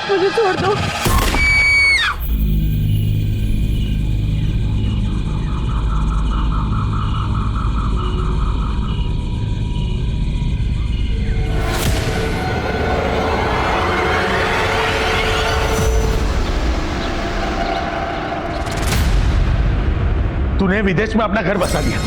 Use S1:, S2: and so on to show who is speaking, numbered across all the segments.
S1: मुझे छोड़ दो।
S2: तूने विदेश में अपना घर बसा दिया,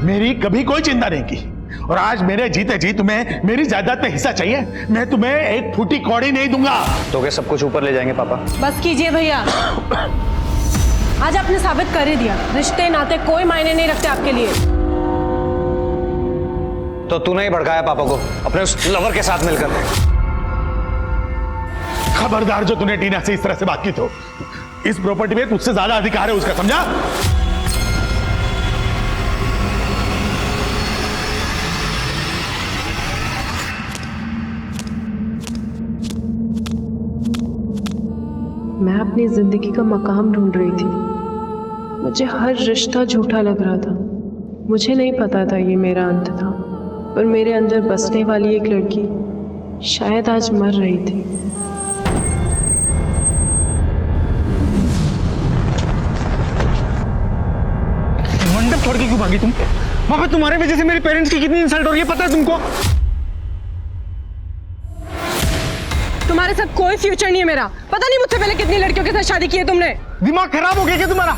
S2: मेरी कभी कोई चिंता नहीं की, और आज मेरे जीते जी तुम्हें मेरी जायदाद में हिस्सा चाहिए। मैं तुम्हें एक फूटी कौड़ी नहीं दूंगा।
S3: तो क्या सब कुछ ऊपर ले जाएंगे पापा?
S1: बस कीजिए भैया, आज आपने साबित कर ही दिया रिश्ते नाते कोई मायने नहीं रखते आपके लिए।
S3: तो तूने ही भड़काया पापा को अपने उस लवर के साथ मिलकर।
S2: खबरदार, जो तूने टीना से इस तरह से बात की तो इस प्रॉपर्टी में तुझसे ज्यादा अधिकार है उसका, समझा?
S1: मैं अपनी जिंदगी का मकाम ढूंढ रही थी, मुझे हर रिश्ता झूठा लग रहा था। मुझे नहीं पता था ये मेरा अंत था, पर मेरे अंदर बसने वाली एक लड़की शायद आज मर रही थी।
S4: मंडप छोड़ के क्यों भागी तुम? वहां पे तुम्हारे वजह से मेरे पेरेंट्स की कितनी इंसल्ट हो रही है, पता है तुमको?
S1: तुम्हारे साथ कोई फ्यूचर नहीं है मेरा। पता नहीं मुझसे पहले कितनी लड़कियों के साथ शादी की है तुमने।
S4: दिमाग खराब हो गया क्या तुम्हारा?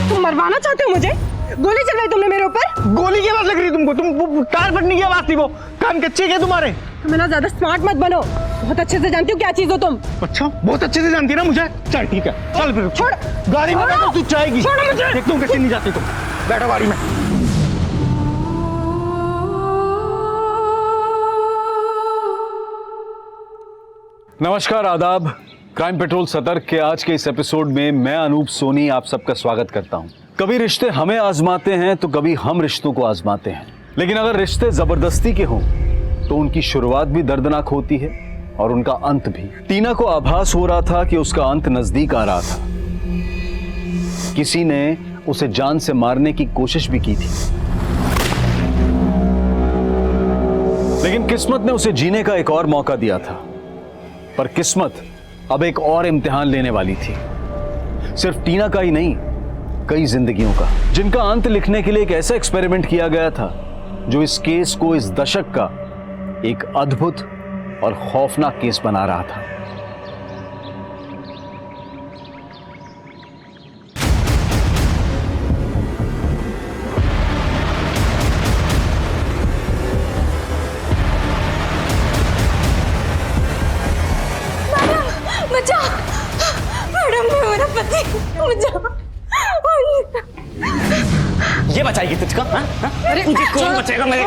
S1: तुम मरवाना चाहते हो मुझे? गोली चलवाई तुमने मेरे ऊपर?
S4: गोली की आवाज लग रही तुमको? तुम टायर फटने की आवाज थी वो। कान कच्चे क्या तुम्हारे?
S1: तुम ना ज्यादा स्मार्ट मत बनो, बहुत अच्छे से जानती हूँ क्या चीज हो तुम।
S4: अच्छा, बहुत अच्छे से जानती है ना मुझे। चल ठीक है, चल फिर
S1: छोड़।
S4: गाड़ी में बैठो, तू जाएगी।
S1: छोड़ो मुझे।
S4: देखता हूँ कैसे नहीं जाती तुम। बैठो गाड़ी में।
S5: नमस्कार, आदाब। क्राइम पेट्रोल सतर्क के आज के इस एपिसोड में मैं अनूप सोनी आप सबका स्वागत करता हूं। कभी रिश्ते हमें आजमाते हैं तो कभी हम रिश्तों को आजमाते हैं, लेकिन अगर रिश्ते जबरदस्ती के हों तो उनकी शुरुआत भी दर्दनाक होती है और उनका अंत भी। टीना को आभास हो रहा था कि उसका अंत नजदीक आ रहा था। किसी ने उसे जान से मारने की कोशिश भी की थी, लेकिन किस्मत ने उसे जीने का एक और मौका दिया था। पर किस्मत अब एक और इम्तिहान लेने वाली थी, सिर्फ टीना का ही नहीं, कई जिंदगियों का, जिनका अंत लिखने के लिए एक ऐसा एक्सपेरिमेंट किया गया था जो इस केस को इस दशक का एक अद्भुत और खौफनाक केस बना रहा था।
S6: बचाओ मैडम, मैं मेरा पति, बचाओ।
S3: ये बचाएगी तुझको? हाँ? हाँ?
S1: अरे
S3: मुझे कौन बचाएगा? मैं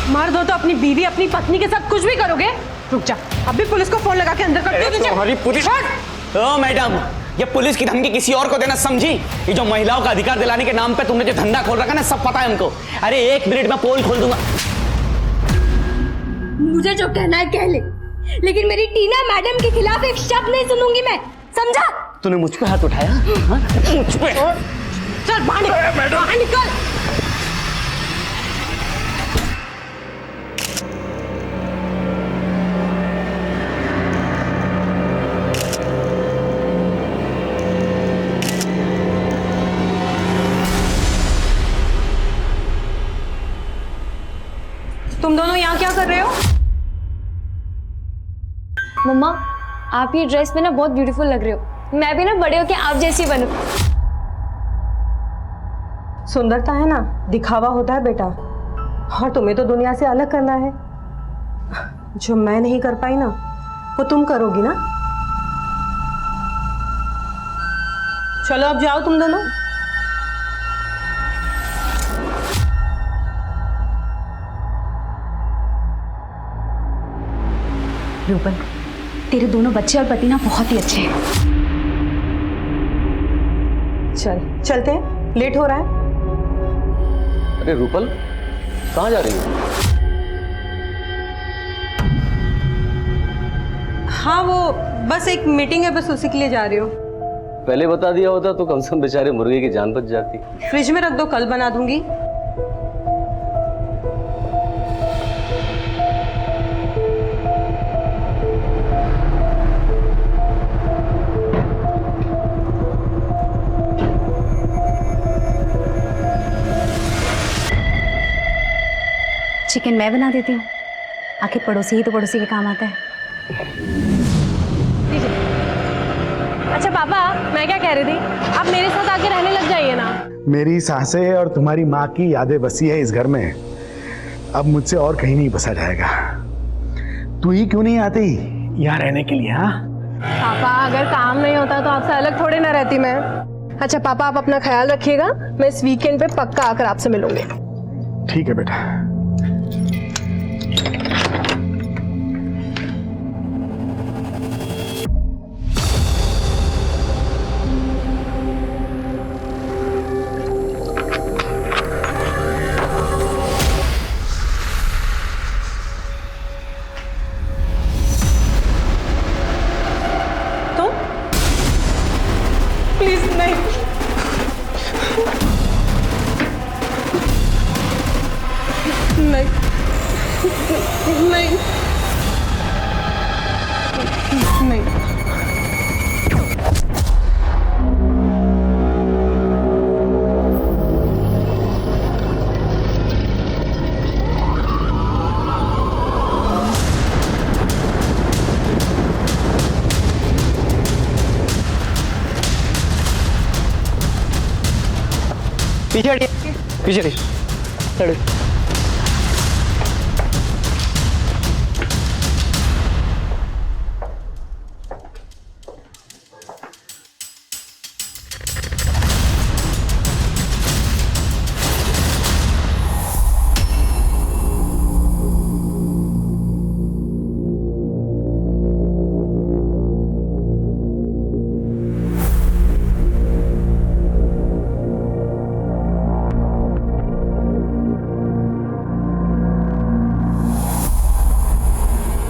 S1: मार दो तो अपनी बीवी अपनी पत्नी के साथ कुछ भी करोगे? रुक जा, अभी पुलिस को फोन लगा के अंदर कर दो।
S3: तुम्हारी पुलिस। ओ मैडम, ये पुलिस की धमकी किसी और को देना समझी? ये जो महिलाओं का अधिकार दिलाने के नाम पे तुमने जो धंधा खोल रखा ना, सब पता है हमको। अरे 1 मिनट में पोल खोल दूंगा।
S6: मुझे जो कहना है कह ले, लेकिन मेरी टीना मैडम के खिलाफ एक शब्द नहीं सुनूंगी मैं, समझा?
S3: तूने मुझ पे हाथ उठाया? हाँ? मुझ पे?
S1: चल बाहर निकल, बाहर निकल। तुम दोनों यहाँ क्या कर रहे हो?
S6: मम्मा, आप ये ड्रेस में ना बहुत ब्यूटीफुल लग रहे हो। मैं भी ना बड़े होके आप जैसी बनूं।
S7: सुंदरता है ना, दिखावा होता है बेटा, और तुम्हें तो दुनिया से अलग करना है। जो मैं नहीं कर पाई ना, वो तुम करोगी ना। चलो अब जाओ तुम दोनों।
S6: रूपल, तेरे दोनों बच्चे और पति ना बहुत ही अच्छे हैं।
S7: चलते हैं, लेट हो रहा है।
S3: अरे रूपल, कहाँ जा रही हो?
S7: हाँ वो बस एक मीटिंग है, बस उसी के लिए जा रही हूँ।
S8: पहले बता दिया होता तो कम से कम बेचारे मुर्गे की जान बच जाती।
S7: फ्रिज में रख दो, कल बना दूंगी।
S9: चिकन मैं बना देती हूँ, आखिर पड़ोसी ही तो पड़ोसी के काम आता है।
S1: अच्छा पापा, मैं क्या कह रही थी, आप मेरे साथ आके रहने लग जाइए ना।
S2: मेरी सासें और तुम्हारी माँ की यादें बसी है इस घर में, अब मुझसे और कहीं नहीं बसा जाएगा। तू ही क्यों नहीं आती यहाँ रहने के लिए? हाँ
S1: पापा, अगर काम नहीं होता तो आपसे अलग थोड़ी ना रहती मैं। अच्छा पापा, आप अपना ख्याल रखिएगा, मैं इस वीकेंड पे पक्का आकर आपसे मिलूंगी।
S2: ठीक है बेटा।
S1: प्लीज नहीं, नहीं, नहीं, नहीं।
S4: पीछे हटिए, पीछे हटिए।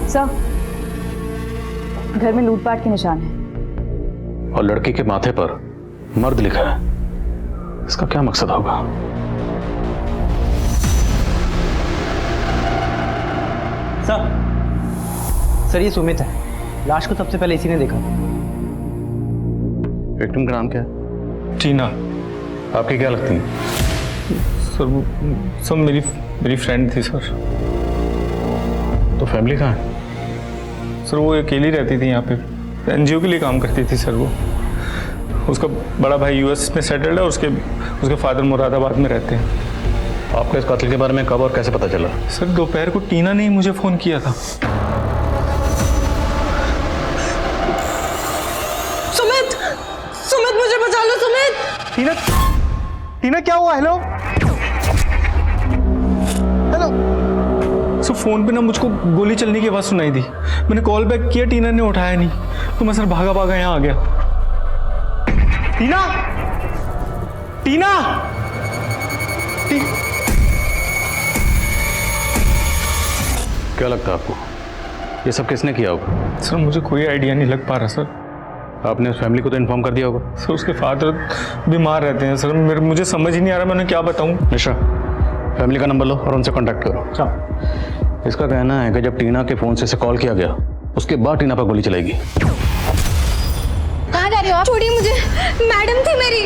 S9: सर, घर में लूटपाट के निशान हैं।
S5: और लड़की के माथे पर मर्द लिखा है, इसका क्या मकसद होगा?
S4: सर ये सुमित है, लाश को सबसे पहले इसी ने देखा।
S5: विक्टिम का नाम क्या है?
S4: टीना।
S5: आपकी क्या लगती है?
S4: सर मेरी फ्रेंड थी सर।
S5: तो फैमिली कहाँ है?
S4: सर वो अकेली रहती थी यहाँ पे, एनजीओ के लिए काम करती थी सर वो। उसका बड़ा भाई यूएस में सेटल्ड है, उसके फादर मुरादाबाद में रहते हैं।
S5: आपको इस कातिल के बारे में कब और कैसे पता चला?
S4: सर दोपहर को टीना ने ही मुझे फ़ोन किया था।
S1: सुमित मुझे बचा लो, सुमित।
S4: टीना क्या हुआ? Hello hello. सर फोन पे ना मुझको गोली चलने की आवाज सुनाई दी, मैंने कॉल बैक किया, टीना ने उठाया नहीं, तो मैं सर भागा यहाँ आ गया। टीना टीना
S5: क्या लगता है आपको ये सब किसने किया होगा?
S4: सर मुझे कोई आइडिया नहीं लग पा रहा सर।
S5: आपने उस फैमिली को तो इन्फॉर्म कर दिया होगा?
S4: सर उसके फादर बीमार रहते हैं सर, मुझे समझ ही नहीं आ रहा मैं उन्हें क्या बताऊं।
S5: मिश्रा, फैमिली का नंबर लो और उनसे कांटेक्ट करो। इसका कहना है कि जब टीना के फोन से इसे कॉल किया गया, उसके बाद टीना पर गोली चलेगी।
S6: कहाँ जा रही हो आप? छोड़िए मुझे, मैडम थी मेरी,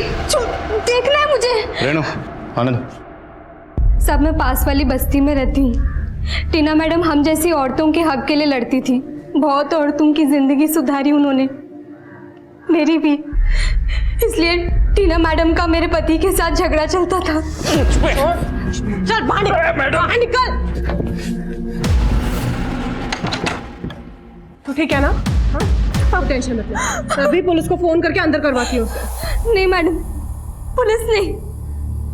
S6: देखना है मुझे।
S5: रेणु, आनंद।
S6: सब मैं पास वाली बस्ती में रहती हूँ। टीना मैडम हम जैसी औरतों के हक के लिए लड़ती थी, बहुत औरतों की जिंदगी सुधारी उन्होंने, मेरी भी। इसलिए टीना मैडम का मेरे पति के साथ झगड़ा चलता था। चल बाहर निकल।
S1: तो ठीक है ना? हाँ, टेंशन मत ले, अभी पुलिस को फोन करके अंदर करवाती हूँ उसे।
S6: नहीं मैडम, पुलिस नहीं,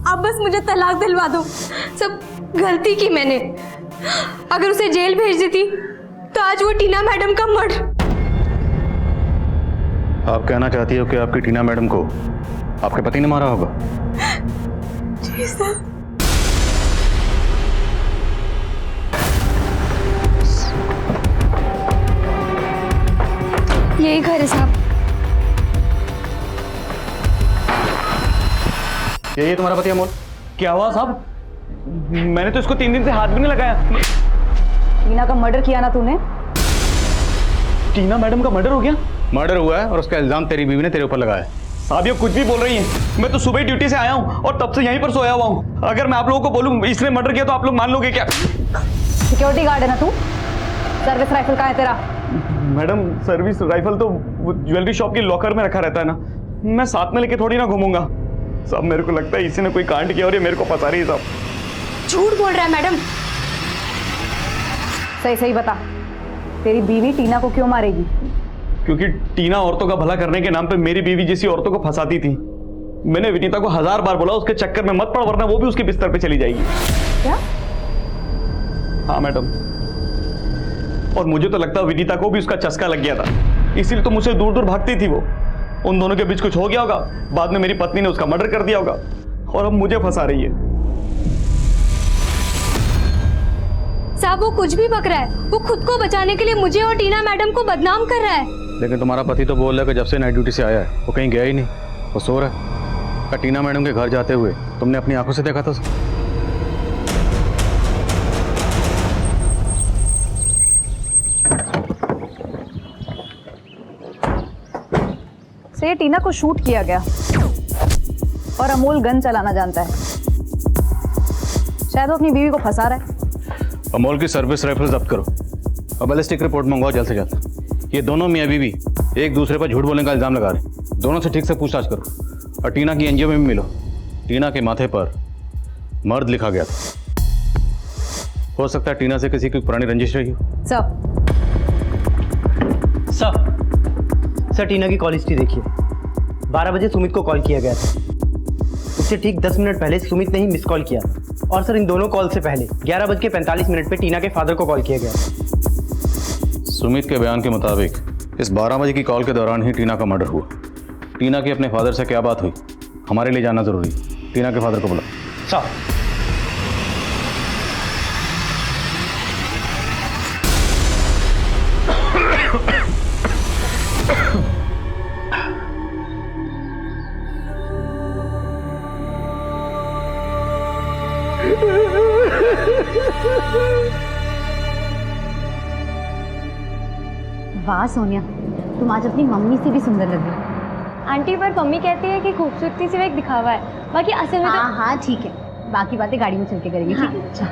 S6: आप बस मुझे तलाक दिलवा दो। सब गलती की मैंने, अगर उसे जेल भेज देती तो आज वो टीना मैडम का मर्डर।
S5: आप कहना चाहती हो कि आपकी टीना मैडम को आपके पति ने मारा होगा?
S6: जी सर। यही घर है साहब।
S3: ये तुम्हारा पति अमोल? क्या हुआ साहब? मैंने तो इसको 3 दिन से हाथ भी नहीं लगाया।
S9: टीना का मर्डर किया ना तूने?
S3: टीना मैडम का मर्डर हो गया?
S5: मर्डर हुआ है और उसका इल्जाम तेरी बीवी ने तेरे ऊपर लगाया है।
S3: साहब ये कुछ भी बोल रही हैं। मैं तो सुबह ही ड्यूटी से आया हूँ और तब से यहीं पर सोया हुआ हूँ। अगर मैं आप लोगों को बोलूँ इसने मर्डर किया तो आप लोग मान लोगे क्या?
S9: सिक्योरिटी गार्ड है ना तू? सर्विस राइफल कहाँ है तेरा?
S3: मैडम सर्विस राइफल तो ज्वेलरी शॉप की लॉकर में रखा रहता है ना, मैं साथ में लेके थोड़ी ना घूमूंगा। साहब मेरे को लगता है इसी ने कोई कांड किया और ये मेरे को फंसा रही है साहब।
S6: झूठ बोल रहा है मैडम।
S9: सही सही बता, तेरी बीवी टीना को क्यों मारेगी?
S3: क्योंकि टीना औरतों का भला करने के नाम पे मेरी बीवी जैसी औरतों को फंसाती थी। मैंने विनीता को 1000 बार बोला उसके चक्कर में मत पड़, वरना वो भी उसके बिस्तर पे चली जाएगी।
S9: क्या?
S3: हाँ मैडम, और मुझे तो लगता है विनीता को भी उसका चस्का लग गया था, इसीलिए तो मुझसे दूर दूर भागती थी वो। उन दोनों के बीच कुछ हो गया होगा, बाद में मेरी पत्नी ने उसका मर्डर कर दिया होगा और अब मुझे फंसा रही है।
S6: साहब वो कुछ भी बक रहा है, वो खुद को बचाने के लिए मुझे और टीना मैडम को बदनाम कर रहा है।
S5: लेकिन तुम्हारा पति तो बोल रहा है कि जब से नाइट ड्यूटी से आया है वो कहीं गया ही नहीं, वो सो रहा है। क्या टीना मैडम के घर जाते हुए तुमने अपनी आंखों से देखा था उसे?
S9: तो ये टीना को शूट किया गया और अमोल गन चलाना जानता है। शायद वो अपनी बीवी को फंसा रहा है।
S5: अमोल की सर्विस राइफल जब्त करो और बैलिस्टिक रिपोर्ट मंगवाओ जल्द से जल्द। ये दोनों मियाँ बीवी एक दूसरे पर झूठ बोलने का इल्जाम लगा रहे। दोनों से ठीक से पूछताछ करो और टीना की एनजीओ में भी मिलो। टीना के माथे पर मर्द लिखा गया था। हो सकता है टीना से किसी की पुरानी रंजिश रही हो।
S10: सर टीना की कॉल हिस्ट्री देखिए। 12 बजे सुमित को कॉल किया गया था, उससे ठीक 10 मिनट पहले सुमित ने ही मिस कॉल किया। और सर इन दोनों कॉल से पहले 11:45 पे टीना के फादर को कॉल किया गया।
S5: सुमित के बयान के मुताबिक इस 12 बजे की कॉल के दौरान ही टीना का मर्डर हुआ। टीना की अपने फादर से क्या बात हुई हमारे लिए जानना जरूरी है। टीना के फादर को बुलाओ।
S10: सर
S9: वाह सोनिया, तुम आज अपनी मम्मी से भी सुंदर लग रही हो।
S6: आंटी पर मम्मी कहती है कि खूबसूरती सिर्फ एक दिखावा है, बाकी असल में
S9: हाँ हाँ ठीक है, बाकी बातें गाड़ी में चल के करेंगे। ठीक है, अच्छा।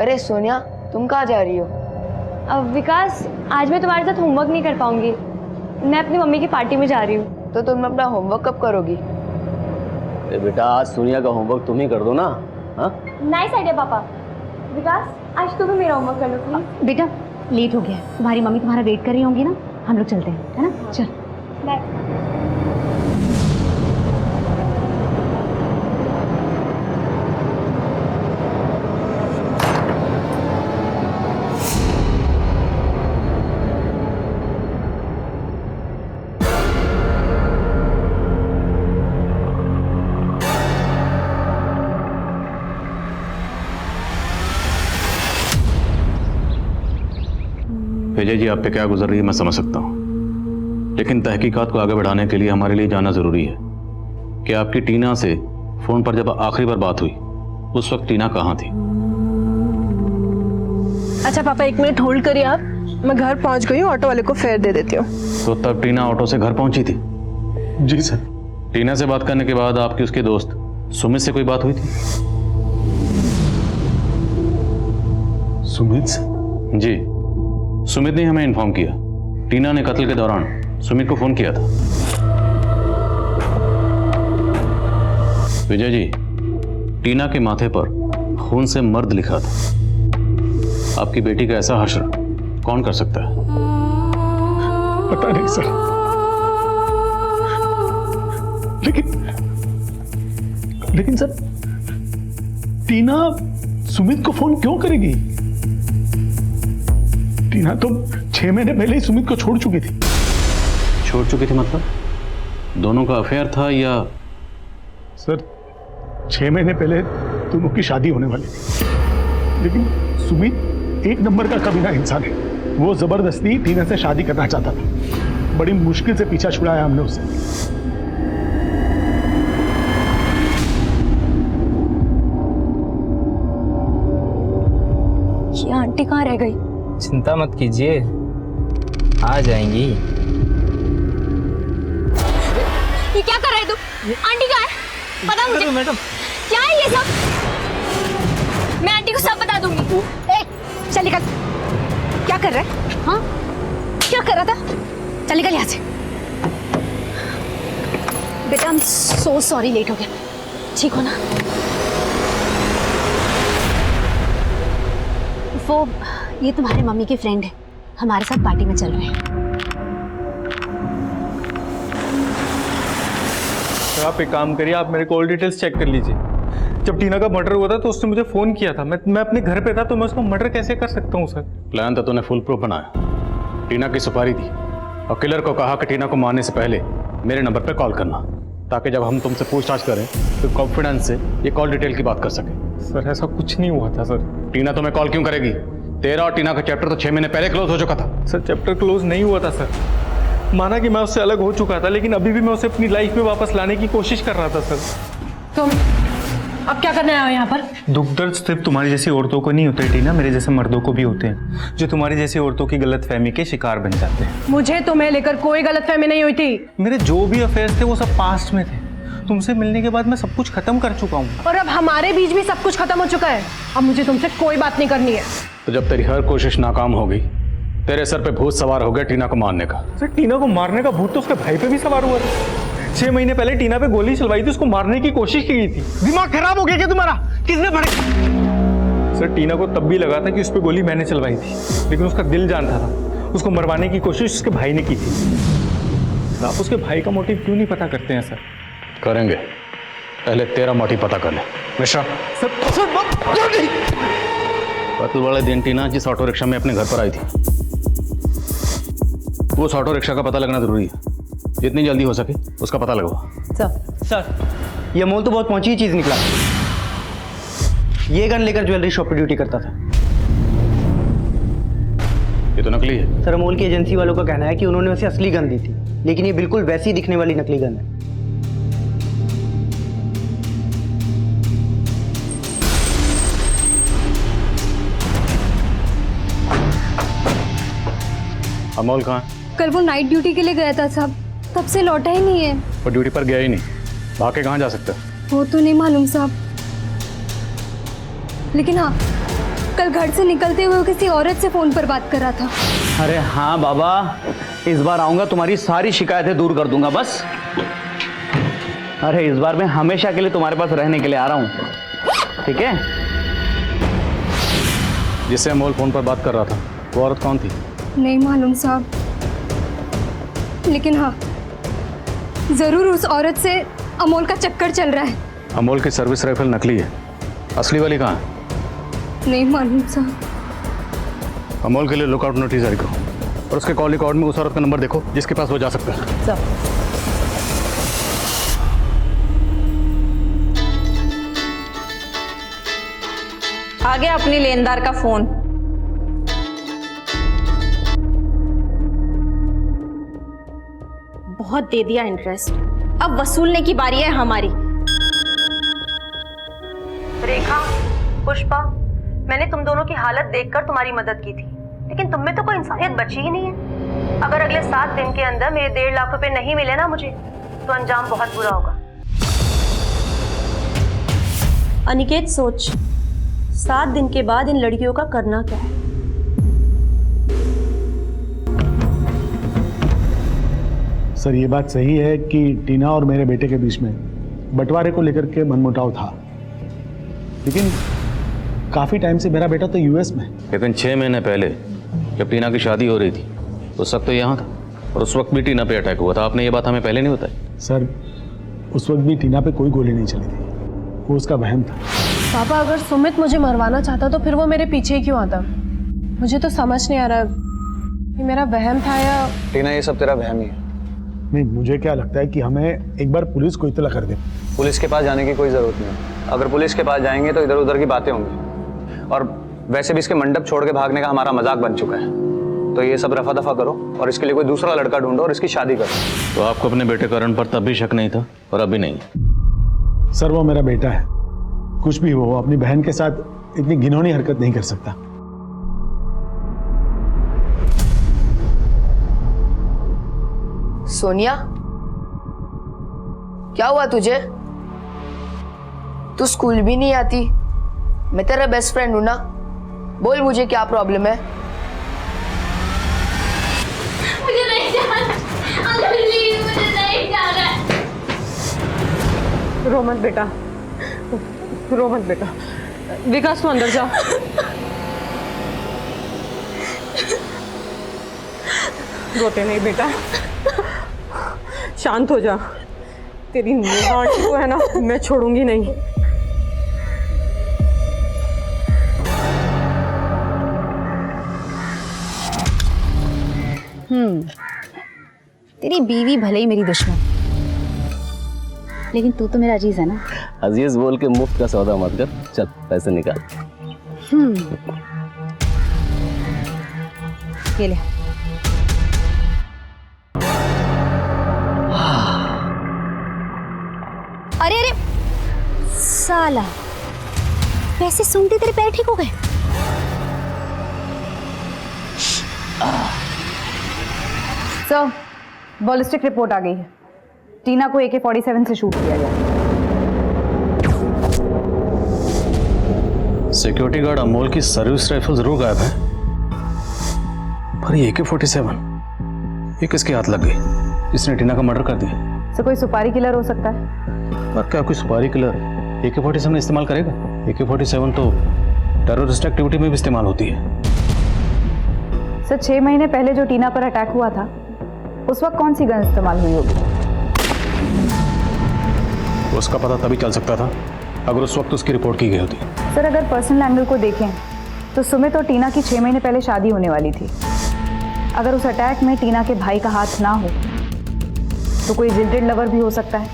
S11: अरे सोनिया तुम कहाँ जा रही हो?
S6: अब विकास आज मैं तुम्हारे साथ होमवर्क नहीं कर पाऊंगी, मैं अपनी मम्मी की पार्टी में जा रही हूँ।
S11: तो तुम अपना होमवर्क कब करोगी?
S8: बेटा आज सोनिया का होमवर्क तुम ही कर दो ना। हाँ
S6: नाइस आइडिया पापा। विकास आज तुम भी मेरा होमवर्क कर लो प्लीज।
S9: बेटा लेट हो गया है, तुम्हारी मम्मी तुम्हारा वेट कर रही होंगी ना, हम लोग चलते हैं, है ना? चल
S6: बाय।
S5: विजय जी आप पे क्या गुजर रही है मैं समझ सकता हूँ, लेकिन तहकीकात को आगे बढ़ाने के लिए हमारे लिए जानना जरूरी है कि आपकी टीना से फोन पर जब आखिरी बार बात हुई उस वक्त टीना कहाँ थी?
S1: अच्छा पापा 1 मिनट होल्ड करिए आप, मैं घर पहुंच गई हूँ, ऑटो वाले को फेयर दे देती हूँ।
S5: तो तब टीना ऑटो से घर पहुंची थी?
S2: जी सर।
S5: टीना से बात करने के बाद आपकी उसके दोस्त सुमित से कोई बात हुई थी?
S2: सुमित से?
S5: जी, सुमित ने हमें इन्फॉर्म किया टीना ने कत्ल के दौरान सुमित को फोन किया था। विजय जी, टीना के माथे पर खून से मर्द लिखा था। आपकी बेटी का ऐसा हश्र कौन कर सकता है?
S2: पता नहीं सर, लेकिन सर टीना सुमित को फोन क्यों करेगी? टीना तो 6 महीने पहले ही सुमित को छोड़ चुकी थी।
S5: छोड़ चुकी थी मतलब? दोनों का अफेयर था या?
S2: सर 6 महीने पहले दोनों की शादी होने वाली थी, लेकिन सुमित 1 नंबर का कमीना इंसान है। वो जबरदस्ती टीना से शादी करना चाहता था। बड़ी मुश्किल से पीछा छुड़ाया हमने उसे।
S6: ये आंटी कहाँ रह गई?
S12: चिंता मत कीजिए, आ जाएंगी।
S6: ये क्या कर रहे तू? आंटी कहाँ है? पता मुझे।
S12: मैडम
S6: क्या है ये सब? मैं आंटी को सब बता दूंगी।
S9: चल निकल। क्या कर रहा है? हाँ, क्या कर रहा था? चल निकल यहाँ से। बेटा, I am so sorry, late हो गया। ठीक हो ना? वो ये तुम्हारे मम्मी के फ्रेंड है, हमारे साथ पार्टी में चल रहे हैं।
S4: तो आप एक काम करिए, आप मेरे कॉल डिटेल्स चेक कर लीजिए। जब टीना का मर्डर हुआ था तो उसने मुझे फोन किया था। मैं अपने घर पे था, तो मैं उसको मर्डर कैसे कर सकता हूँ सर?
S5: प्लान तो तूने फुल प्रूफ बनाया। टीना की सुपारी दी और किलर को कहा कि टीना को मारने से पहले मेरे नंबर पे कॉल करना, ताकि जब हम तुमसे पूछताछ करें तो कॉन्फिडेंस से ये कॉल डिटेल की बात कर सके।
S4: सर ऐसा कुछ नहीं हुआ था सर।
S5: टीना तुम्हें कॉल क्यों करेगी? तेरा और टीना का चैप्टर तो 6 महीने पहले क्लोज हो चुका था।
S4: सर चैप्टर क्लोज नहीं हुआ था सर। माना कि मैं उससे अलग हो चुका था, लेकिन अभी भी मैं उसे अपनी लाइफ में वापस लाने की कोशिश कर रहा था सर।
S7: तुम अब क्या करने आए हो यहाँ पर?
S4: दुख दर्द सिर्फ तुम्हारी जैसी औरतों को नहीं होते टीना, मेरे जैसे मर्दों को भी होते हैं, जो तुम्हारी जैसी औरतों की गलतफहमी के शिकार बन जाते हैं।
S7: मुझे तुम्हें लेकर कोई गलतफहमी नहीं हुई थी।
S4: मेरे जो भी अफेयर्स थे वो सब पास्ट में थे। तुमसे मिलने के बाद मैं सब कुछ खत्म कर चुका हूँ।
S7: और अब हमारे बीच भी सब कुछ खत्म हो चुका है। अब मुझे तुमसे कोई बात नहीं करनी है।
S5: तो जब तेरी हर कोशिश नाकाम हो गई, तेरे सर पे भूत सवार हो गया टीना को मारने का।
S4: सर टीना को मारने का भूत तो उसके भाई पे भी सवार हुआ था। 6 महीने पहले टीना पे गोली चलवाई थी, उसको मारने की कोशिश की गई थी।
S10: दिमाग खराब हो गया क्या तुम्हारा? किसने भड़क?
S4: सर टीना को तब भी लगा था कि उस पर गोली मैंने चलवाई थी, लेकिन उसका दिल जानता था। उसको मरवाने की कोशिश उसके भाई ने की थी। सर आप उसके भाई का मोटिव क्यों नहीं पता करते हैं सर?
S5: करेंगे, पहले तेरा मोटिव पता कर ले। मिश्रा
S4: सर
S5: कल वाले दिन टीना जिस ऑटो रिक्शा में अपने घर पर आई थी, उस ऑटो रिक्शा का पता लगना जरूरी है। जितनी जल्दी हो सके उसका पता लगवा।
S10: सर ये अमोल तो बहुत पहुंची चीज निकला। ये गन लेकर ज्वेलरी शॉप पे ड्यूटी करता था।
S5: ये तो नकली है।
S10: सर अमोल की एजेंसी वालों का कहना है कि उन्होंने उसे असली गन दी थी, लेकिन ये बिल्कुल वैसी दिखने वाली नकली गन है।
S5: अमोल कहाँ है?
S6: कल वो नाइट ड्यूटी के लिए गया था साहब, तब से लौटा ही नहीं है।
S5: वो ड्यूटी पर गया ही नहीं, भाग के कहाँ जा सकता है?
S6: वो तो नहीं मालूम साहब, लेकिन हाँ कल घर से निकलते हुए वो किसी औरत से फोन पर बात कर रहा था।
S8: अरे हाँ बाबा, इस बार आऊंगा तुम्हारी सारी शिकायतें दूर कर दूंगा बस। अरे इस बार मैं हमेशा के लिए तुम्हारे पास रहने के लिए आ रहा हूँ, ठीक है?
S5: जिससे अमोल फोन पर बात कर रहा था वो औरत कौन थी?
S6: नहीं मालूम साहब, लेकिन हाँ जरूर उस औरत से अमोल का चक्कर चल रहा है।
S5: अमोल की सर्विस राइफल नकली है, असली वाली कहाँ है?
S6: नहीं मालूम साहब।
S5: अमोल के लिए लुकआउट नोटिस जारी करो और उसके कॉल रिकॉर्ड में उस औरत का नंबर देखो जिसके पास वो जा सकता है।
S9: आ गया अपनी लेनदार का फोन।
S13: बहुत दे दिया इंटरेस्ट, अब वसूलने की बारी है हमारी।
S7: रेखा, पुष्पा, मैंने तुम दोनों की हालत देखकर तुम्हारी मदद की थी, लेकिन तुम में तो कोई इंसानियत बची ही नहीं है। अगर अगले 7 दिन के अंदर मेरे 1.5 लाख रुपए नहीं मिले ना मुझे, तो अंजाम बहुत बुरा होगा। अनिकेत सोच, 7 दिन के बाद इन लड़कियों का करना क्या है?
S2: सर ये बात सही है कि टीना और मेरे बेटे के बीच में बंटवारे को लेकर के मनमुटाव था, लेकिन काफी टाइम से मेरा बेटा तो यूएस में।
S5: लेकिन 6 महीने पहले जब टीना की शादी हो रही थी उस वक्त तो यहाँ था, और उस वक्त भी टीना पे अटैक हुआ था। आपने ये बात हमें पहले नहीं बताई।
S2: सर उस वक्त भी टीना पे कोई गोली नहीं चली थी, वो उसका वहम था।
S1: पापा अगर सुमित मुझे मरवाना चाहता तो फिर वो मेरे पीछे क्यों आता? मुझे तो समझ नहीं आ रहा ये मेरा वहम था या...
S5: टीना ये सब तेरा वहम ही है।
S2: नहीं, मुझे क्या लगता है कि हमें एक बार पुलिस को इत्तला कर दे।
S14: पुलिस के पास जाने की कोई ज़रूरत नहीं। अगर पुलिस के पास जाएंगे तो इधर उधर की बातें होंगी, और वैसे भी इसके मंडप छोड़ के भागने का हमारा मजाक बन चुका है। तो ये सब रफा दफा करो और इसके लिए कोई दूसरा लड़का ढूंढो और इसकी शादी करो।
S3: तो आपको अपने बेटे करण पर तब भी शक नहीं था और अभी नहीं?
S2: सर वो मेरा बेटा है, कुछ भी हो वो अपनी बहन के साथ इतनी घिनौनी हरकत नहीं कर सकता।
S11: सोनिया, क्या हुआ तुझे? तू स्कूल भी नहीं आती, मैं तेरा बेस्ट फ्रेंड हूं ना, बोल मुझे क्या प्रॉब्लम है?
S13: मुझे नहीं जाना, अंकल प्लीज मुझे नहीं जाना।
S1: रो मत बेटा, रो मत बेटा। विकास तू अंदर जा। रोते नहीं बेटा, शांत हो जा। तेरी नेहा आंटी को है ना मैं छोड़ूंगी नहीं।
S9: तेरी बीवी भले ही मेरी दुश्मन, लेकिन तू तो मेरा अजीज है ना।
S12: अजीज बोल के मुफ्त का सौदा मत कर, चल पैसे निकाल।
S9: ये ले।
S13: अरे अरे साला, पैसे सूंघते तेरे पैर ठीक हो गए।
S9: सर, बॉलिस्टिक रिपोर्ट आ गई है। टीना को AK-47 से शूट किया गया।
S3: सिक्योरिटी गार्ड अमोल की सर्विस राइफल जरूर गायब है, पर ये AK-47 ये किसके हाथ लग गई? इसने टीना का मर्डर कर दिया।
S9: सर, कोई सुपारी किलर हो सकता है।
S3: पर क्या कोई सुपारी किलर AK-47 इस्तेमाल करेगा? AK-47 तो टेररिस्ट एक्टिविटी में भी इस्तेमाल होती है।
S9: सर, 6 महीने पहले जो टीना पर अटैक हुआ था, उस वक्त कौन सी गन इस्तेमाल हुई होगी?
S3: उसका पता तभी चल सकता था अगर उस वक्त उसकी रिपोर्ट की गई होती।
S9: सर, अगर पर्सनल एंगल को देखें तो सुमित और टीना की 6 महीने पहले शादी होने वाली थी। अगर उस अटैक में टीना के भाई का हाथ ना हो तो कोई जिल्टेड लवर भी हो सकता है,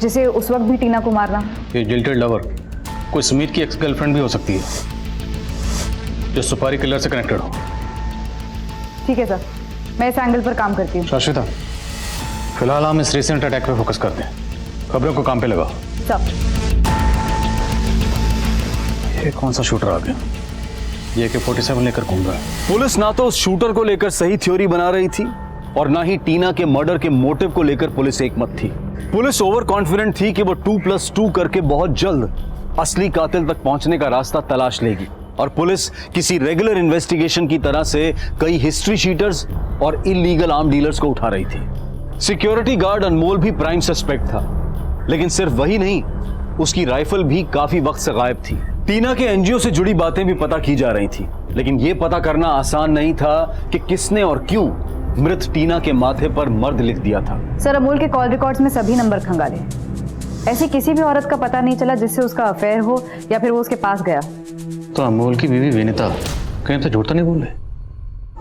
S9: जिसे उस वक्त भी टीना को मारना।
S3: ये जिल्टेड लवर कोई सुमित की एक्स गर्लफ्रेंड भी हो सकती है जो सुपारी किलर से कनेक्टेड हो।
S9: ठीक है सर, मैं इस एंगल पर काम करती हूँ।
S3: शाश्विता, फिलहाल हम इस रिसेंट अटैक पे फोकस करते हैं, खबरों को काम पे लगाओ।
S9: सर,
S3: ये कौन सा शूटर आ गया? ये AK-47 लेकर घूम रहा है।
S5: पुलिस ना तो उस शूटर को लेकर सही थ्योरी बना रही थी और ना ही टीना के मर्डर के मोटिव को लेकर पुलिस एकमत थी। पुलिस ओवर कॉन्फिडेंट थी कि वो 2+2 करके बहुत जल्द असली कातिल तक पहुंचने का रास्ता तलाश लेगी, और पुलिस किसी रेगुलर इन्वेस्टिगेशन की तरह से कई हिस्ट्री शीटर्स और इलीगल आर्म डीलर्स को उठा रही थी। सिक्योरिटी गार्ड अनमोल भी प्राइम सस्पेक्ट था, लेकिन सिर्फ वही नहीं, उसकी राइफल भी काफी वक्त से गायब थी। टीना के एनजीओ से जुड़ी बातें भी पता की जा रही थी, लेकिन यह पता करना आसान नहीं था कि किसने और क्यों मृत टीना के माथे पर मर्द लिख दिया था।
S9: सर, अमोल के कॉल रिकॉर्ड्स में सभी नंबर खंगाले, ऐसी किसी भी औरत का पता नहीं चला जिससे उसका अफेयर हो या फिर वो उसके पास गया।
S3: तो अमोल की बीवी विनीता कहीं तो झूठ तो नहीं बोल रहे?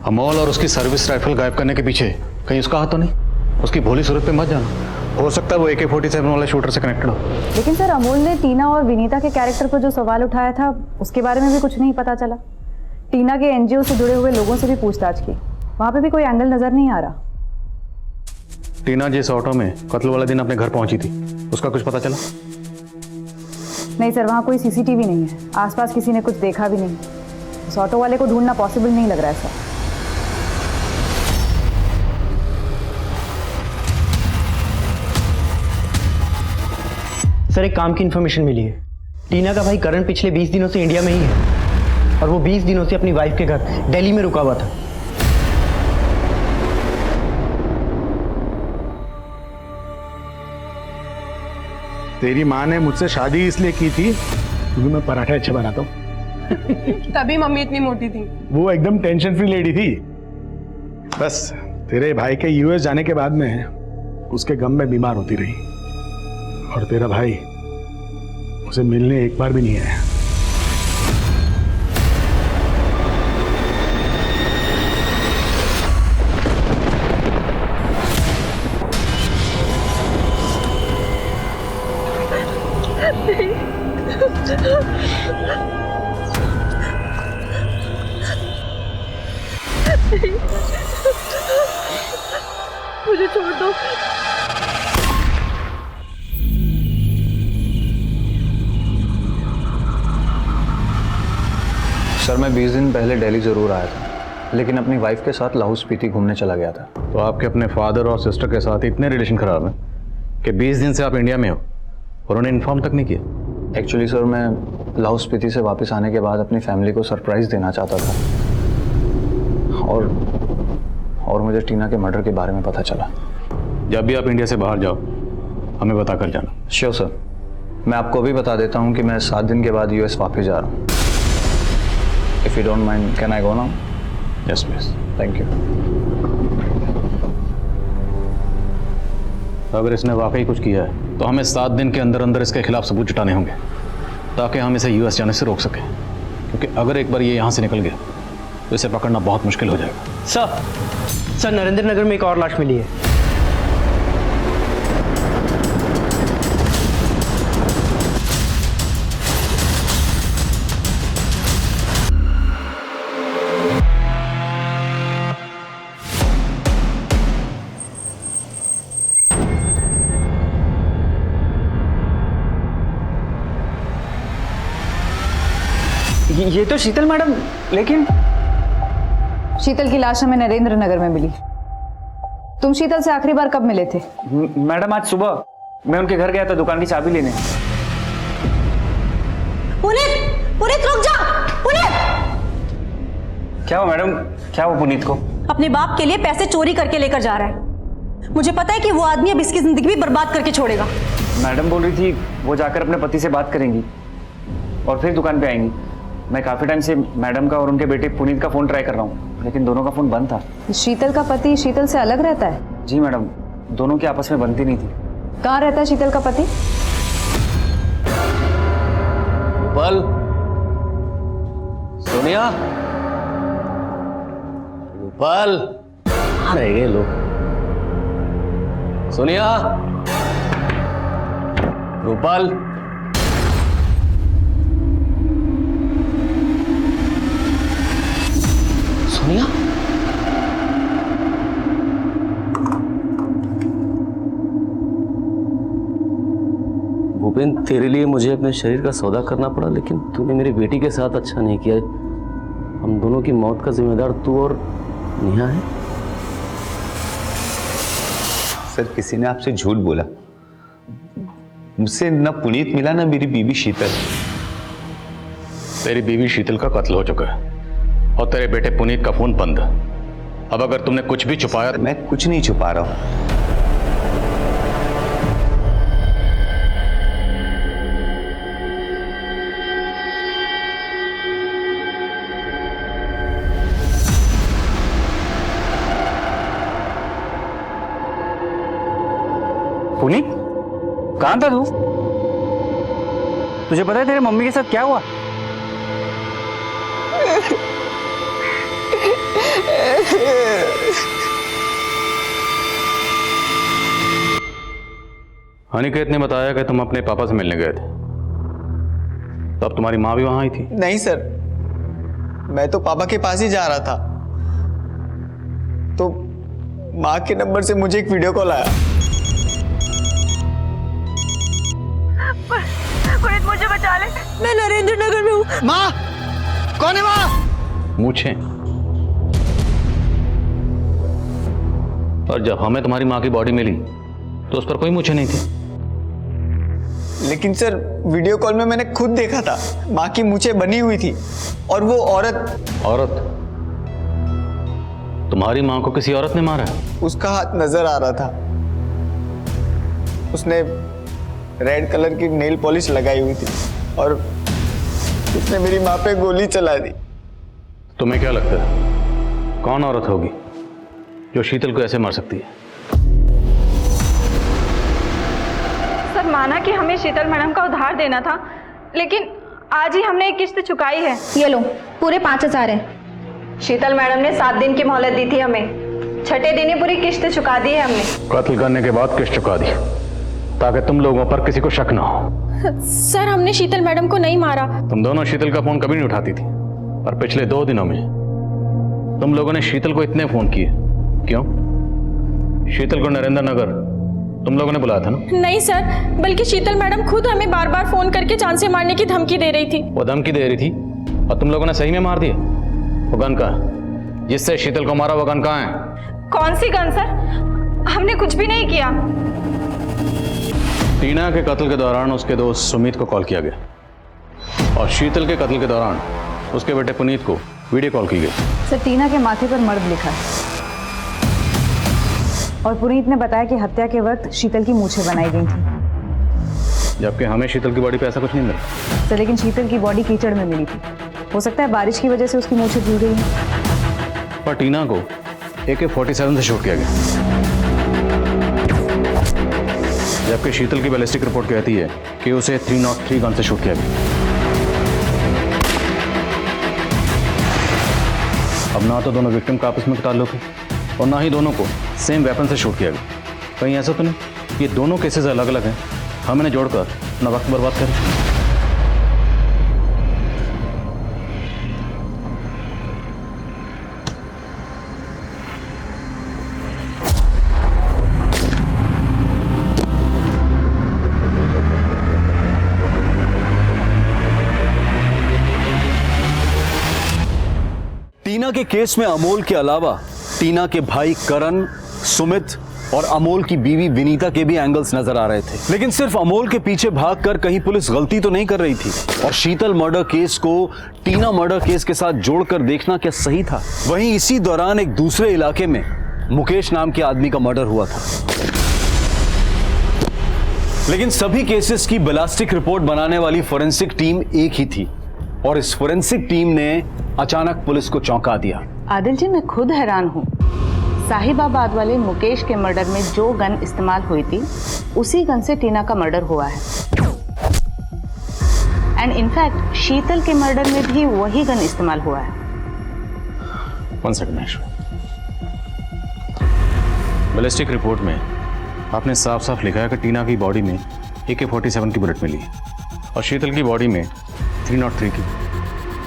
S3: अमोल और उसकी सर्विस राइफल गायब करने के पीछे कहीं उसका हाथ तो नहीं? उसकी भोली सूरत पे मत जाना, हो सकता है वो AK-47 वाले शूटर से कनेक्टेड हो।
S9: लेकिन सर, अमोल ने टीना और विनीता के कैरेक्टर पर जो सवाल उठाया था उसके बारे में भी कुछ नहीं पता चला। टीना के एनजीओ से जुड़े हुए लोगों से भी पूछताछ की, वहां पे भी कोई एंगल नजर नहीं आ रहा।
S3: टीना जिस ऑटो में कत्ल वाले दिन अपने घर पहुंची थी, उसका कुछ पता चला?
S9: नहीं सर, वहाँ कोई CCTV नहीं है, आसपास किसी ने कुछ देखा भी नहीं। उस ऑटो वाले को ढूंढना पॉसिबल नहीं लग रहा है सर।
S10: सर, एक काम की इन्फॉर्मेशन मिली है। टीना का भाई करण पिछले 20 दिनों से इंडिया में ही है और वो 20 दिनों से अपनी वाइफ के घर दिल्ली में रुका हुआ था।
S2: तेरी माँ ने मुझसे शादी इसलिए की थी क्योंकि मैं पराठे अच्छे बनाता हूँ।
S1: तभी मम्मी इतनी मोटी थी।
S2: वो एकदम टेंशन फ्री लेडी थी। बस तेरे भाई के US जाने के बाद में उसके गम में बीमार होती रही, और तेरा भाई उसे मिलने एक बार भी नहीं आया।
S7: मुझे छोड़ दो।
S14: सर मैं 20 दिन पहले दिल्ली ज़रूर आया था, लेकिन अपनी वाइफ के साथ लाहौल स्पीति घूमने चला गया था।
S2: तो आपके अपने फादर और सिस्टर के साथ इतने रिलेशन खराब हैं कि 20 दिन से आप इंडिया में हो और उन्हें इन्फॉर्म तक नहीं किया?
S14: एक्चुअली सर मैं लाहौल स्पीति से वापस आने के बाद अपनी फैमिली को सरप्राइज़ देना चाहता था, और मुझे टीना के मर्डर के बारे में पता चला।
S2: जब भी आप इंडिया से बाहर जाओ हमें बता कर जाना।
S14: श्योर सर, मैं आपको भी बता देता हूँ कि मैं 7 दिन के बाद US वापस जा रहा हूँ। If you don't mind can I go now?
S2: Yes please.
S14: Thank you.
S2: अगर इसने वाकई कुछ किया है तो हमें 7 दिन के अंदर अंदर इसके खिलाफ सबूत जुटाने होंगे ताकि हम इसे US जाने से रोक सकें, क्योंकि अगर एक बार ये यहाँ से निकल गया तो इसे पकड़ना बहुत मुश्किल हो जाएगा।
S10: सर नरेंद्र नगर में एक और लाश मिली है।
S8: ये तो शीतल मैडम, लेकिन
S9: शीतल की लाश हमें नरेंद्र नगर में मिली। तुम शीतल से आखिरी बार कब मिले थे?
S8: मैडम आज सुबह मैं उनके घर गया था दुकान की चाबी लेने।
S7: पुनीत रुक जा। पुनीत!
S8: क्या हुआ मैडम, क्या हुआ पुनीत को?
S7: अपने बाप के लिए पैसे चोरी करके लेकर जा रहा है। मुझे पता है कि वो आदमी अब इसकी जिंदगी भी बर्बाद करके छोड़ेगा।
S8: मैडम बोल रही थी वो जाकर अपने पति से बात करेंगी और फिर दुकान पे आएंगी। मैं काफी टाइम से मैडम का और उनके बेटे पुनीत का फोन ट्राई कर रहा हूँ, लेकिन दोनों का फोन बंद था।
S9: शीतल का पति शीतल से अलग रहता है?
S8: जी मैडम, दोनों की आपस में बनती नहीं थी।
S9: कहाँ रहता है शीतल का पति?
S15: रूपल, सोनिया, रूपल, कहाँ रह गए लोग? सोनिया, रूपल, सोनिया, भूपेन, तेरे लिए मुझे अपने शरीर का सौदा करना पड़ा, लेकिन तूने मेरी बेटी के साथ अच्छा नहीं किया। हम दोनों की मौत का जिम्मेदार तू और नेहा है।
S16: सर किसी ने आपसे झूठ बोला। मुझसे न पुनीत मिला न मेरी बीवी शीतल।
S2: तेरी बीवी शीतल का कत्ल हो चुका है और तेरे बेटे पुनीत का फोन बंद। अब अगर तुमने कुछ भी छुपाया।
S16: मैं कुछ नहीं छुपा रहा हूं।
S8: पुनीत, कहाँ था तू? तुझे पता है तेरे मम्मी के साथ क्या हुआ?
S2: अनिकेत ने बताया कि तुम अपने पापा से मिलने गए थे, तब तुम्हारी माँ भी वहां आई थी?
S10: नहीं सर, मैं तो पापा के पास ही जा रहा था, तो माँ के नंबर से मुझे एक वीडियो कॉल आया।
S7: पुनीत मुझे बचा ले, मैं नरेंद्र नगर में हूँ।
S10: माँ, कौन है माँ?
S2: मूछें। और जब हमें तुम्हारी माँ की बॉडी मिली तो उस पर कोई मूछें नहीं थी।
S10: लेकिन सर वीडियो कॉल में मैंने खुद देखा था, माँ की मूछें बनी हुई थी और वो औरत
S2: तुम्हारी माँ को किसी औरत ने मारा?
S10: उसका हाथ नजर आ रहा था। उसने रेड कलर की नेल पॉलिश लगाई हुई थी और उसने मेरी माँ पे गोली चला दी।
S2: तुम्हें क्या लगता है कौन औरत होगी जो शीतल को ऐसे मार सकती है?
S6: सर माना कि हमें शीतल मैडम का उधार देना था, लेकिन आज ही हमने एक किस्त चुकाई है।
S13: ये लो, पूरे 5,000 है।
S7: शीतल मैडम ने 7 दिन की मोहलत दी थी हमें, छठे दिन ही पूरी किस्त चुका दी है हमने।
S2: कत्ल करने के बाद किस्त चुका दी ताकि तुम लोगों पर किसी को शक ना हो।
S6: सर हमने शीतल मैडम को नहीं मारा।
S2: तुम दोनों शीतल का फोन कभी नहीं उठाती थी, पर पिछले 2 दिनों में
S14: तुम लोगों ने शीतल को इतने फोन किए क्यों? शीतल को नरेंद्र नगर तुम लोगों ने बुलाया था ना?
S17: नहीं सर, बल्कि शीतल मैडम खुद हमें बार बार फोन करके जान से मारने की धमकी दे रही थी।
S14: वो धमकी दे रही थी और तुम लोगों ने सही में मार दिया? वो गन कहाँ है? जिससे शीतल को मारा वो गन कहाँ है?
S6: कौन सी गन सर? हमने कुछ भी नहीं किया।
S14: टीना के कत्ल के दौरान उसके दोस्त सुमित को कॉल किया गया और शीतल के कत्ल के दौरान उसके बेटे पुनीत को वीडियो कॉल की गई।
S9: सर, टीना के माथे पर मर्द लिखा है और पुनीत ने बताया कि हत्या के वक्त शीतल की मूछें बनाई गई थी,
S14: जबकि हमें शीतल की बॉडी पे ऐसा कुछ नहीं मिला।
S9: सर, लेकिन शीतल की बॉडी कीचड़ में मिली थी। हो सकता है बारिश की वजह से उसकी मूछें धुल गई हैं।
S14: पर टीना को AK-47 से शूट किया गया, जबकि शीतल की बैलिस्टिक रिपोर्ट कहती है कि उसे 303 गन से शूट किया गया। अब ना तो दोनों विक्टिम का आपस में ताल्लुक है और ना ही दोनों को सेम वेपन से शूट किया गया। कहीं ऐसा तो नहीं ये दोनों केसेस अलग अलग हैं, हम इन्हें जोड़कर अपना वक्त बर्बाद करें?
S5: टीना के केस में अमोल के अलावा टीना के भाई करण, सुमित और अमोल की बीवी विनीता के भी एंगल्स नजर आ रहे थे। लेकिन सिर्फ अमोल के पीछे भागकर कहीं पुलिस गलती तो नहीं कर रही थी और शीतल मर्डर केस को टीना मर्डर केस के साथ जोड़कर देखना क्या सही था? वहीं इसी दौरान एक दूसरे इलाके में मुकेश नाम के आदमी का मर्डर हुआ था। लेकिन सभी केसेस की बैलिस्टिक रिपोर्ट बनाने वाली फोरेंसिक टीम एक ही थी और इस फोरेंसिक टीम ने अचानक पुलिस को चौंका दिया।
S9: आदिल जी, मैं खुद हैरान हूँ। साहिबाबाद वाले मुकेश के मर्डर में जो गन इस्तेमाल हुई थी उसी गन से टीना का मर्डर हुआ है एंड इनफैक्ट शीतल के मर्डर में भी वही गन इस्तेमाल हुआ है।
S14: One second. बैलिस्टिक रिपोर्ट में आपने साफ साफ लिखा है कि टीना की बॉडी में AK-47 की बुलेट मिली और शीतल की बॉडी में 303 की,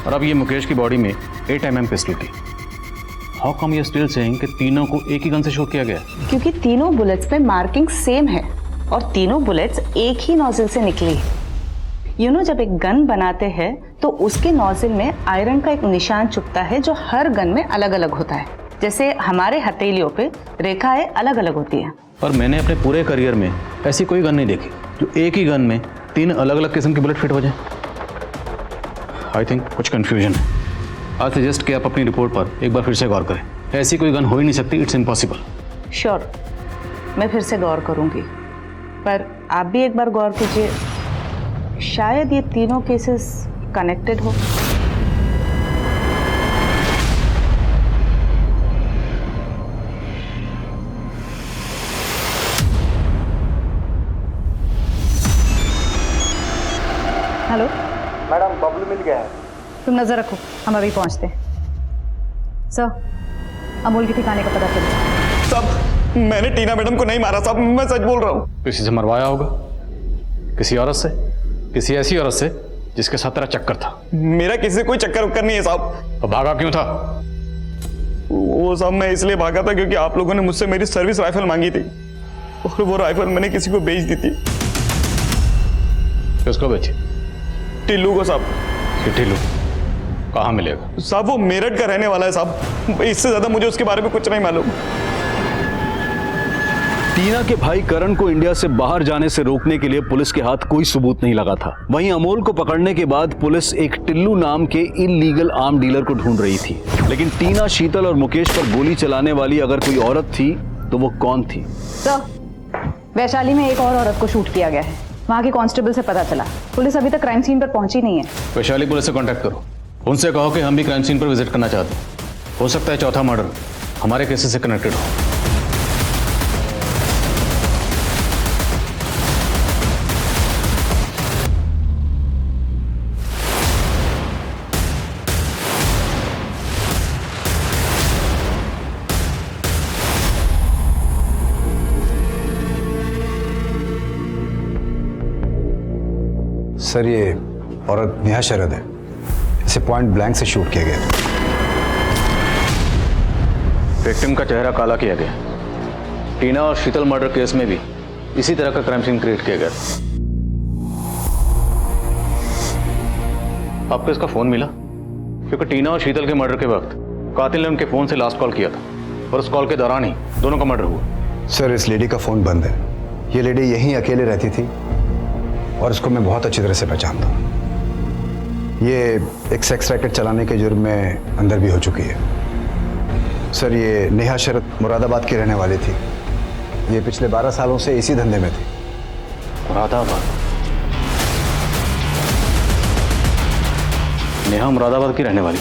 S14: और अब ये मुकेश की बॉडी में 8mm पिस्टल की। How come you still saying कि तीनों को एक ही गन से शूट किया गया?
S9: क्योंकि तीनों बुलेट्स पे मार्किंग सेम है और तीनों बुलेट्स एक ही नोजल से निकली है। जब एक गन बनाते हैं तो उसके नोजल में आयरन का एक निशान चुभता है जो हर गन में अलग अलग होता है। जैसे हमारे हथेलियों पे रेखाएं अलग अलग होती हैं।
S14: पर मैंने अपने पूरे करियर में ऐसी कोई गन नहीं देखी जो एक ही गन में 3 अलग अलग किस्म की बुलेट फिट हो जाए। आई थिंक कुछ कंफ्यूजन है। आज सजेस्ट कि आप अपनी रिपोर्ट पर एक बार फिर से गौर करें। ऐसी कोई गन हो ही नहीं सकती, इट्स इम्पॉसिबल।
S9: श्योर, मैं फिर से गौर करूंगी, पर आप भी एक बार गौर कीजिए, शायद ये तीनों केसेस कनेक्टेड हो। हेलो
S10: मैडम, बबलू मिल गया है।
S9: तुम नजर रखो, हम अभी पहुंचते हैं। सर, अमोल के ठिकाने का पता चला।
S3: साहब, मैंने टीना मैडम को नहीं मारा साहब, मैं सच बोल रहा हूँ।
S14: किसी से मरवाया होगा, किसी औरत से, किसी ऐसी औरत से जिसके साथ तेरा चक्कर था।
S3: मेरा किसी से कोई चक्कर उक्कर नहीं है साहब।
S14: तो भागा क्यों था?
S3: वो साहब मैं इसलिए भागा था क्योंकि आप लोगों ने मुझसे मेरी सर्विस राइफल मांगी थी और वो राइफल मैंने किसी को बेच दी थी।
S14: किसको बेची?
S3: टिल्लू को साहब।
S14: टिल्लू कहाँ मिलेगा?
S3: साहब वो मेरठ का रहने वाला है साहब, इससे ज्यादा मुझे उसके बारे में कुछ नहीं मालूम।
S5: टीना के भाई करण को इंडिया से बाहर जाने से रोकने के लिए पुलिस के हाथ कोई सबूत नहीं लगा था। वहीं अमोल को पकड़ने के बाद पुलिस एक टिल्लू नाम के इल्लीगल आर्म डीलर को ढूंढ रही थी। लेकिन टीना, शीतल और मुकेश पर गोली चलाने वाली अगर कोई औरत थी तो वो कौन थी?
S9: तो वैशाली में एक और औरत को शूट किया गया है, वहाँ के कांस्टेबल से पता चला। पुलिस अभी तक क्राइम सीन पर पहुंची नहीं है।
S14: वैशाली पुलिस से कांटेक्ट करो, उनसे कहो कि हम भी क्राइम सीन पर विजिट करना चाहते हैं। हो सकता है चौथा मर्डर हमारे केसेस से कनेक्टेड हो।
S18: सर, ये औरत नेहा शरद है, इसे पॉइंट ब्लैंक से शूट किया गया।
S14: विक्टिम का चेहरा काला किया गया। टीना और शीतल मर्डर केस में भी इसी तरह का क्राइम सीन क्रिएट किया गया। आपको इसका फोन मिला? क्योंकि टीना और शीतल के मर्डर के वक्त कातिल ने उनके फोन से लास्ट कॉल किया था और उस कॉल के दौरान ही दोनों का मर्डर हुआ।
S18: सर, इस लेडी का फोन बंद है। ये लेडी यहीं अकेले रहती थी और इसको मैं बहुत अच्छी तरह से पहचानता हूँ। ये एक सेक्स रैकेट चलाने के जुर्म में अंदर भी हो चुकी है। सर, ये नेहा शरद मुरादाबाद की रहने वाली थी। ये पिछले 12 सालों से इसी धंधे में थी।
S14: मुरादाबाद? नेहा मुरादाबाद की रहने वाली,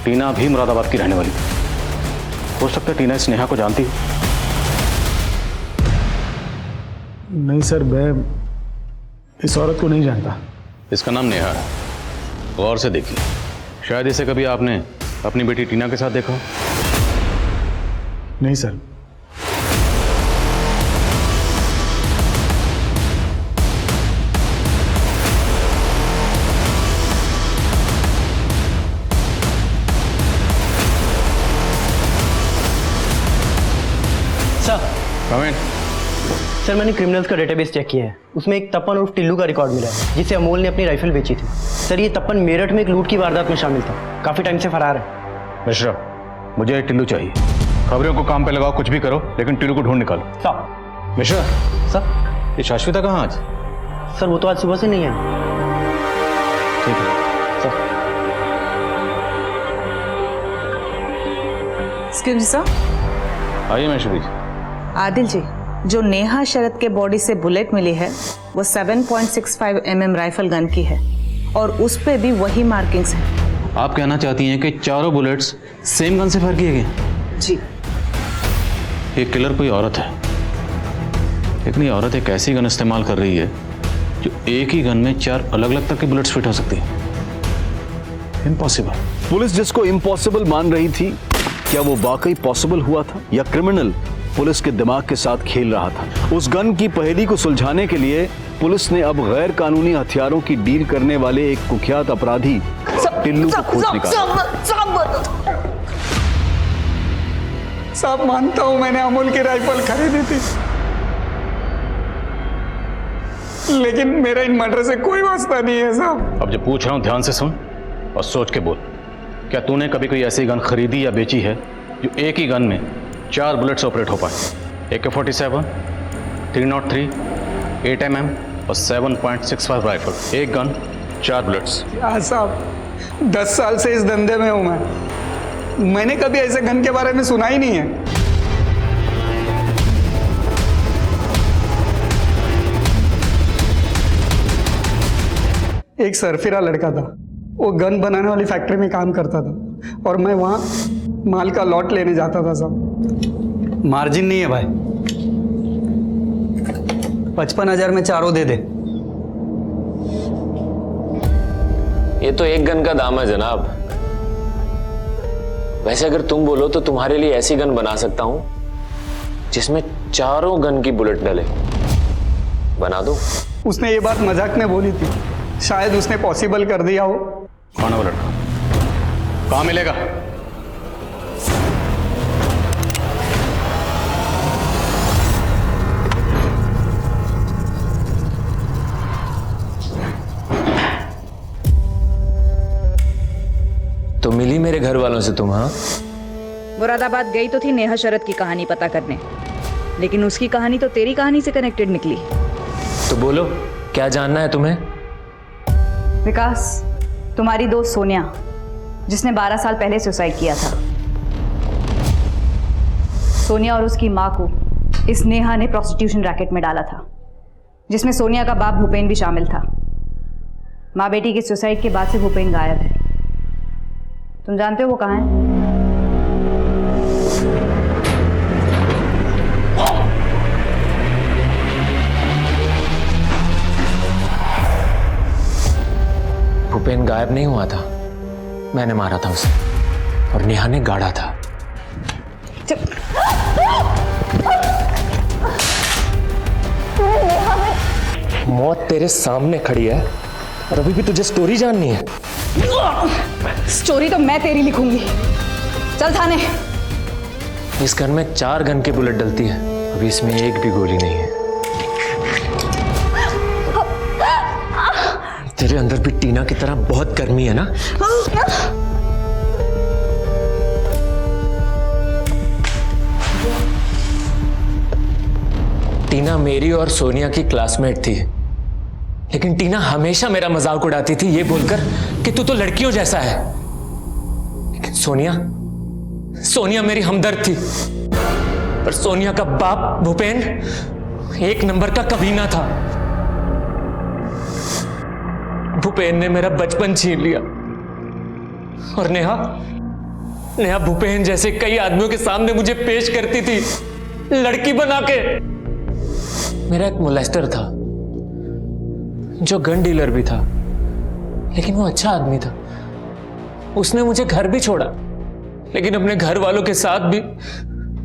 S14: टीना भी मुरादाबाद की रहने वाली। हो सकता है टीना इस नेहा को जानती हो।
S2: नहीं सर, मैं इस औरत को नहीं जानता।
S14: इसका नाम नेहा है। गौर से देखिए, शायद इसे कभी आपने अपनी बेटी टीना के साथ देखा हो।
S2: नहीं सर।
S10: सर, मैंने क्रिमिनल्स का डेटाबेस चेक किया है। उसमें एक तपन और टिल्लू का रिकॉर्ड मिला है, जिसे अमोल ने अपनी राइफल बेची थी। सर, ये तपन मेरठ में एक लूट की वारदात में शामिल था। काफी टाइम से फरार है।
S14: मिश्रा, मुझे एक टिल्लू चाहिए। खबरों को काम पे लगाओ, कुछ भी करो, लेकिन टिल्लू को ढूंढ निकालो।
S10: सर।
S14: मिश्रा।
S10: सर।
S14: ये शाश्विता कहाँ आज?
S10: सर, वो तो आज सुबह से नहीं है।
S14: ठीक है
S10: सर।
S19: Excuse sir.
S14: आइए मैशूरी।
S19: आदिल जी, जो नेहा शरद के बॉडी से बुलेट मिली है वो 7.65 mm राइफल गन की है और उस पे भी वही मार्किंग्स हैं।
S14: आप कहना चाहती हैं कि चारों बुलेट्स सेम गन से फायर किए गए?
S19: जी।
S14: ये किलर कोई औरत है, लेकिन ये औरत एक ऐसी गन इस्तेमाल कर रही है जो एक ही गन में 4 अलग अलग तरह की बुलेट्स फिट हो सकती है। इम्पॉसिबल।
S5: पुलिस जिसको इम्पॉसिबल मान रही थी, क्या वो वाकई पॉसिबल हुआ था या क्रिमिनल पुलिस के दिमाग के साथ खेल रहा था? उस गन की पहेली को सुलझाने के लिए पुलिस ने अब गैर कानूनी हथियारों की डील करने वाले एक कुख्यात अपराधी टिल्लू को खोज निकाला।
S4: साहब, मानता हूं मैंने अमोल की राइफल खरीदी थी, लेकिन मेरा इन मर्डर से कोई वास्ता नहीं है साहब।
S14: अब जो पूछ रहा हूं ध्यान से सुन और सोच के बोल। क्या तूने कभी कोई ऐसी गन खरीदी या बेची है जो एक ही गन में 4 बुलेट्स ऑपरेट हो पाए? AK-47, 303, 8 mm और 7.65 राइफल। एक गन, 4 बुलेट्स।
S4: हाँ साहब, 10 साल से इस धंधे में हूं मैंने कभी ऐसे गन के बारे में सुना ही नहीं है। एक सरफिरा लड़का था, वो गन बनाने वाली फैक्ट्री में काम करता था और मैं वहाँ माल का लॉट लेने जाता था साहब।
S10: मार्जिन नहीं है भाई। 55,000 में चारों दे दे।
S15: ये तो एक गन का दाम है जनाब। वैसे अगर तुम बोलो तो तुम्हारे लिए ऐसी गन बना सकता हूं जिसमें चारों गन की बुलेट डले। बना दो।
S4: उसने ये बात मजाक में बोली थी, शायद उसने पॉसिबल कर दिया हो।
S14: कौन है वो लड़का? कहां मिलेगा?
S15: तो मिली मेरे घर वालों से तुम? हाँ,
S9: मुरादाबाद गई तो थी नेहा शरद की कहानी पता करने, लेकिन उसकी कहानी तो तेरी कहानी से कनेक्टेड निकली।
S15: तो बोलो, क्या जानना है तुम्हें?
S9: विकास, तुम्हारी दोस्त सोनिया, जिसने 12 साल पहले सुसाइड किया था, सोनिया और उसकी मां को इस नेहा ने प्रोस्टिट्यूशन रैकेट में डाला था, जिसमें सोनिया का बाप भूपेन भी शामिल था। माँ बेटी की सुसाइड के बाद से भूपेन गायब है। तुम जानते हो वो कहाँ है?
S15: भूपेन गायब नहीं हुआ था, मैंने मारा था उसे और नेहा ने गाड़ा था। मौत तेरे सामने खड़ी है और अभी भी तुझे स्टोरी जाननी है?
S9: स्टोरी तो मैं तेरी लिखूंगी। चल थाने।
S12: इस गन में 4 गन की बुलेट डलती है, अभी इसमें एक भी गोली नहीं है। तेरे अंदर भी टीना की तरह बहुत गर्मी है ना? टीना मेरी और सोनिया की क्लासमेट थी, लेकिन टीना हमेशा मेरा मजाक उड़ाती थी ये बोलकर कि तू तो लड़कियों जैसा है। लेकिन सोनिया मेरी हमदर्द थी, पर सोनिया का बाप भूपेन एक नंबर का कमीना था। भूपेन ने मेरा बचपन छीन लिया, और नेहा भूपेन जैसे कई आदमियों के सामने मुझे पेश करती थी लड़की बना के। मेरा एक मोलेस्टर था जो गन डीलर भी था, लेकिन वो अच्छा आदमी था। उसने मुझे घर भी छोड़ा, लेकिन अपने घर वालों के साथ भी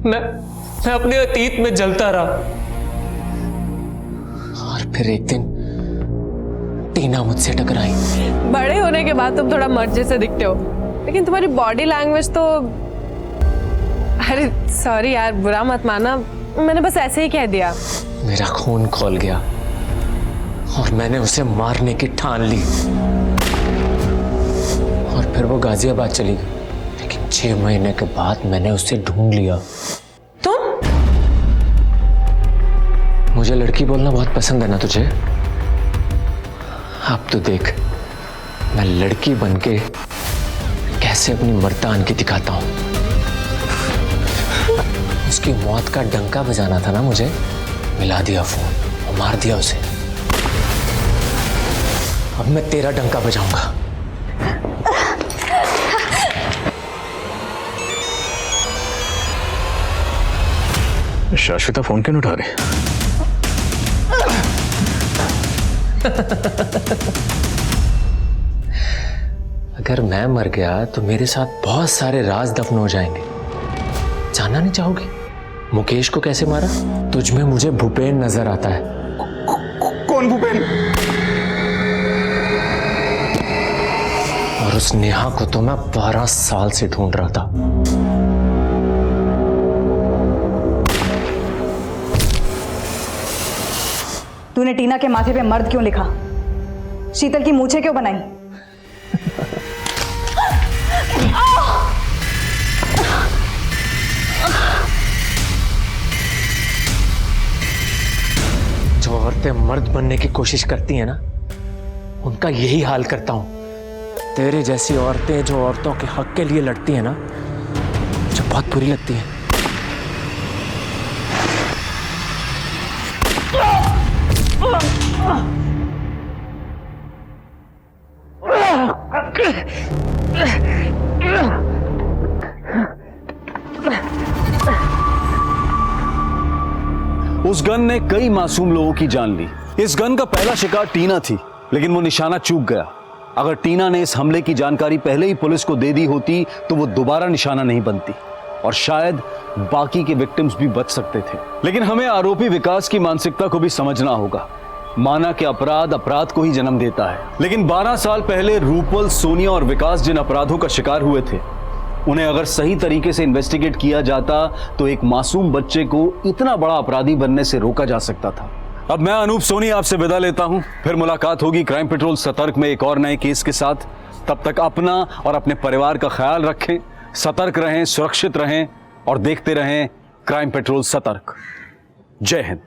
S12: मैं अपने अतीत में जलता रहा। और फिर एक दिन टीना मुझसे टकराई।
S1: बड़े होने के बाद तुम थोड़ा मर्द जैसे दिखते हो, लेकिन तुम्हारी बॉडी लैंग्वेज तो... अरे सॉरी यार, बुरा मत माना, मैंने बस ऐसे ही कह दिया।
S12: मेरा खून खौल गया और मैंने उसे मारने की ठान ली, और फिर वो गाजियाबाद चली गई। लेकिन 6 महीने के बाद मैंने उसे ढूंढ लिया।
S1: तुम?
S12: मुझे लड़की बोलना बहुत पसंद है ना तुझे? अब तो देख मैं लड़की बनके कैसे अपनी मर्दानगी दिखाता हूं। उसकी मौत का डंका बजाना था ना मुझे, मिला दिया फोन और मार दिया उसे। अब मैं तेरा डंका बजाऊंगा।
S14: शाश्विता फोन क्यों नहीं उठा रही?
S12: अगर मैं मर गया तो मेरे साथ बहुत सारे राज दफन हो जाएंगे। जानना नहीं चाहोगे मुकेश को कैसे मारा? तुझ में मुझे भूपेन नजर आता है।
S3: कौन भूपेन?
S12: और उस नेहा को तो मैं 12 साल से ढूंढ रहा था।
S9: तूने टीना के माथे पे मर्द क्यों लिखा? शीतल की मूछें क्यों बनाई?
S12: जो औरतें मर्द बनने की कोशिश करती हैं ना, उनका यही हाल करता हूं। तेरे जैसी औरतें जो औरतों के हक के लिए लड़ती हैं ना, जो बहुत बुरी लगती हैं।
S5: उस गन ने कई मासूम लोगों की जान ली। इस गन का पहला शिकार टीना थी, लेकिन वो निशाना चूक गया। अगर टीना ने इस हमले की जानकारी पहले ही पुलिस को दे दी होती तो वो दोबारा निशाना नहीं बनती, और शायद बाकी के विक्टिम्स भी बच सकते थे। लेकिन हमें आरोपी विकास की मानसिकता को भी समझना होगा। माना कि अपराध को ही जन्म देता है, लेकिन 12 साल पहले रूपल, सोनिया और विकास जिन अपराधों का शिकार हुए थे, उन्हें अगर सही तरीके से इन्वेस्टिगेट किया जाता तो एक मासूम बच्चे को इतना बड़ा अपराधी बनने से रोका जा सकता था। अब मैं अनूप सोनी आपसे विदा लेता हूं, फिर मुलाकात होगी क्राइम पेट्रोल सतर्क में एक और नए केस के साथ। तब तक अपना और अपने परिवार का ख्याल रखें, सतर्क रहें, सुरक्षित रहें और देखते रहें क्राइम पेट्रोल सतर्क। जय हिंद।